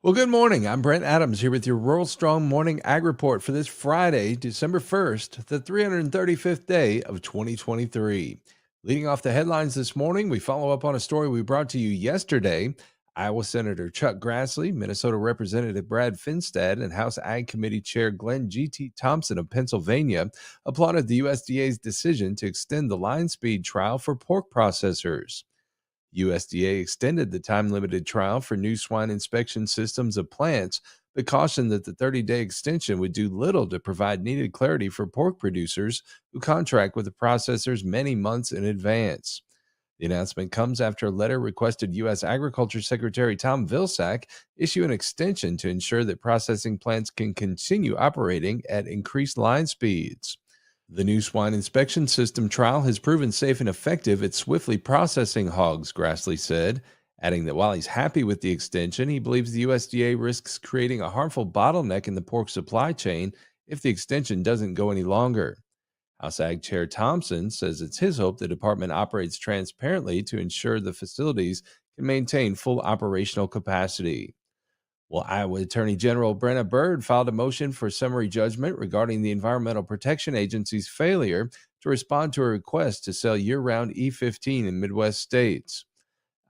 Well, good morning. I'm Brent Adams here with your Rural Strong Morning Ag Report for this Friday, December 1st, the 335th day of 2023. Leading off the headlines this morning, we follow up on a story we brought to you yesterday. Iowa Senator Chuck Grassley, Minnesota Representative Brad Finstad, and House Ag Committee Chair Glenn G.T. Thompson of Pennsylvania applauded the USDA's decision to extend the line speed trial for pork processors. USDA extended the time-limited trial for new swine inspection systems of plants, but cautioned that the 30-day extension would do little to provide needed clarity for pork producers who contract with the processors many months in advance. The announcement comes after a letter requested U.S. Agriculture Secretary Tom Vilsack issue an extension to ensure that processing plants can continue operating at increased line speeds. The new swine inspection system trial has proven safe and effective at swiftly processing hogs, Grassley said, adding that while he's happy with the extension, he believes the USDA risks creating a harmful bottleneck in the pork supply chain if the extension doesn't go any longer. House Ag Chair Thompson says it's his hope the department operates transparently to ensure the facilities can maintain full operational capacity. Well, Iowa Attorney General Brenna Bird filed a motion for summary judgment regarding the Environmental Protection Agency's failure to respond to a request to sell year-round E15 in Midwest states.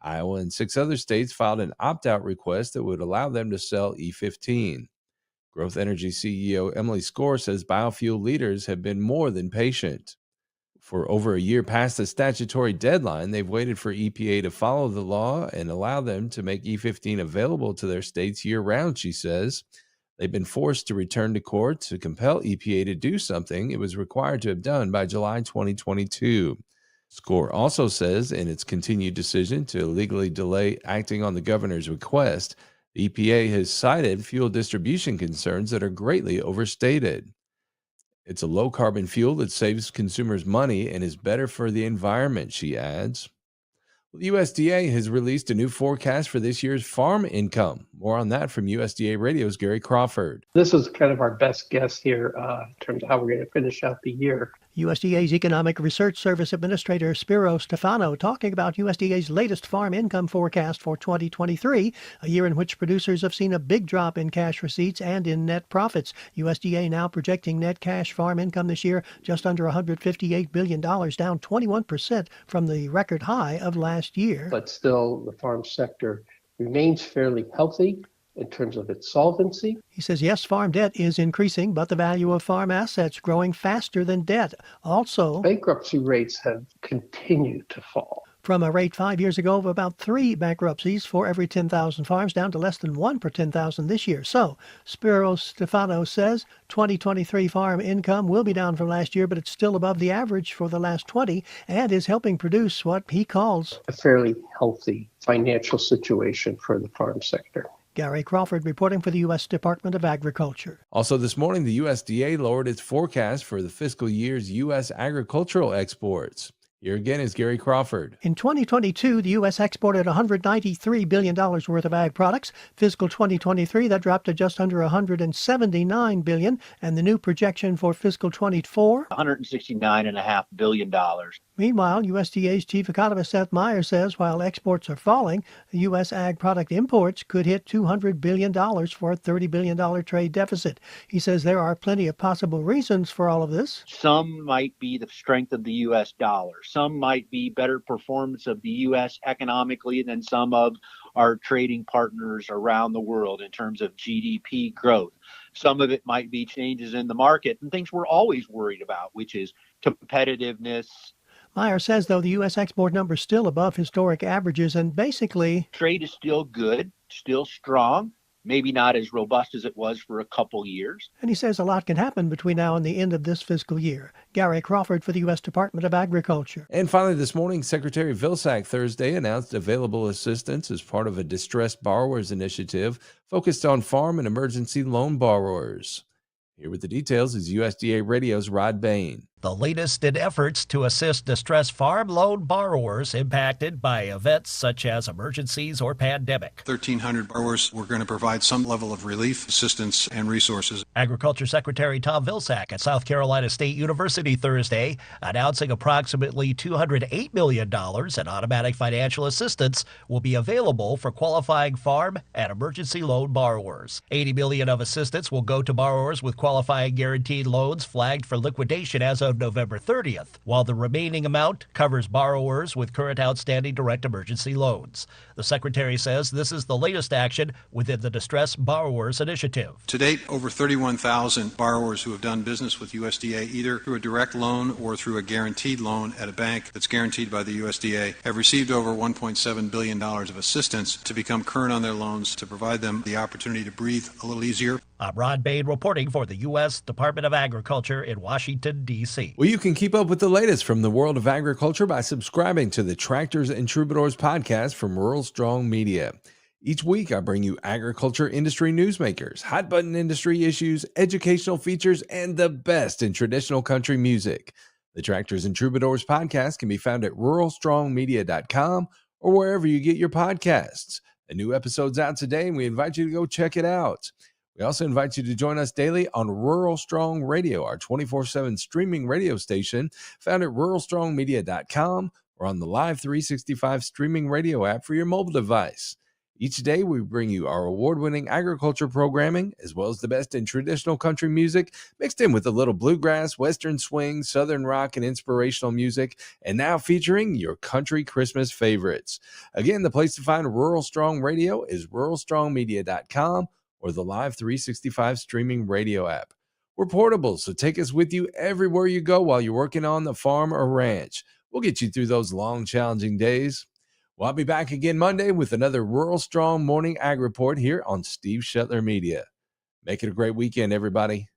Iowa and 6 other states filed an opt-out request that would allow them to sell E15. Growth Energy CEO Emily Skor says biofuel leaders have been more than patient. For over a year past the statutory deadline, they've waited for EPA to follow the law and allow them to make E15 available to their states year-round, she says. They've been forced to return to court to compel EPA to do something it was required to have done by July 2022. SCORE also says in its continued decision to illegally delay acting on the governor's request, the EPA has cited fuel distribution concerns that are greatly overstated. It's a low-carbon fuel that saves consumers money and is better for the environment, she adds. The USDA has released a new forecast for this year's farm income. More on that from USDA Radio's Gary Crawford. This is kind of our best guess here in terms of how we're going to finish out the year. USDA's Economic Research Service Administrator Spiro Stefano talking about USDA's latest farm income forecast for 2023, a year in which producers have seen a big drop in cash receipts and in net profits. USDA now projecting net cash farm income this year just under $158 billion, down 21% from the record high of last year. But still, the farm sector remains fairly healthy in terms of its solvency. He says, yes, farm debt is increasing, but the value of farm assets growing faster than debt. Also, bankruptcy rates have continued to fall. From a rate 5 years ago of about 3 bankruptcies for every 10,000 farms down to less than 1 per 10,000 this year. So, Spiro Stefano says 2023 farm income will be down from last year, but it's still above the average for the last 20 and is helping produce what he calls a fairly healthy financial situation for the farm sector. Gary Crawford reporting for the U.S. Department of Agriculture. Also this morning, the USDA lowered its forecast for the fiscal year's U.S. agricultural exports. Here again is Gary Crawford. In 2022, the U.S. exported $193 billion worth of ag products. Fiscal 2023, that dropped to just under $179 billion. And the new projection for fiscal 24? $169.5 billion. Meanwhile, USDA's chief economist Seth Meyer says while exports are falling, the U.S. ag product imports could hit $200 billion for a $30 billion trade deficit. He says there are plenty of possible reasons for all of this. Some might be the strength of the U.S. dollar. Some might be better performance of the U.S. economically than some of our trading partners around the world in terms of GDP growth. Some of it might be changes in the market and things we're always worried about, which is competitiveness. Meyer says, though, the U.S. export number is still above historic averages and basically trade is still good, still strong, maybe not as robust as it was for a couple years. And he says a lot can happen between now and the end of this fiscal year. Gary Crawford for the U.S. Department of Agriculture. And finally this morning, Secretary Vilsack Thursday announced available assistance as part of a distressed borrowers initiative focused on farm and emergency loan borrowers. Here with the details is USDA Radio's Rod Bain. The latest in efforts to assist distressed farm loan borrowers impacted by events such as emergencies or pandemic. 1,300 borrowers, we're going to provide some level of relief, assistance, and resources. Agriculture Secretary Tom Vilsack at South Carolina State University Thursday announcing approximately $208 million in automatic financial assistance will be available for qualifying farm and emergency loan borrowers. $80 million of assistance will go to borrowers with qualifying guaranteed loans flagged for liquidation as of November 30th, while the remaining amount covers borrowers with current outstanding direct emergency loans. The Secretary says this is the latest action within the Distressed Borrowers Initiative. To date, over 31,000 borrowers who have done business with USDA either through a direct loan or through a guaranteed loan at a bank that's guaranteed by the USDA have received over $1.7 billion of assistance to become current on their loans, to provide them the opportunity to breathe a little easier. I'm Ron Bain reporting for the U.S. Department of Agriculture in Washington, D.C. Well, you can keep up with the latest from the world of agriculture by subscribing to the Tractors and Troubadours podcast from Rural Strong Media. Each week, I bring you agriculture industry newsmakers, hot button industry issues, educational features, and the best in traditional country music. The Tractors and Troubadours podcast can be found at ruralstrongmedia.com or wherever you get your podcasts. A new episode's out today, and we invite you to go check it out. We also invite you to join us daily on Rural Strong Radio, our 24/7 streaming radio station found at ruralstrongmedia.com or on the Live 365 streaming radio app for your mobile device. Each day, we bring you our award-winning agriculture programming, as well as the best in traditional country music, mixed in with a little bluegrass, western swing, southern rock, and inspirational music, and now featuring your country Christmas favorites. Again, the place to find Rural Strong Radio is ruralstrongmedia.com or the Live 365 streaming radio app. We're portable, so take us with you everywhere you go while you're working on the farm or ranch. We'll get you through those long, challenging days. Well, I'll be back again Monday with another Rural Strong Morning Ag Report here on Steve Shetler Media. Make it a great weekend, everybody.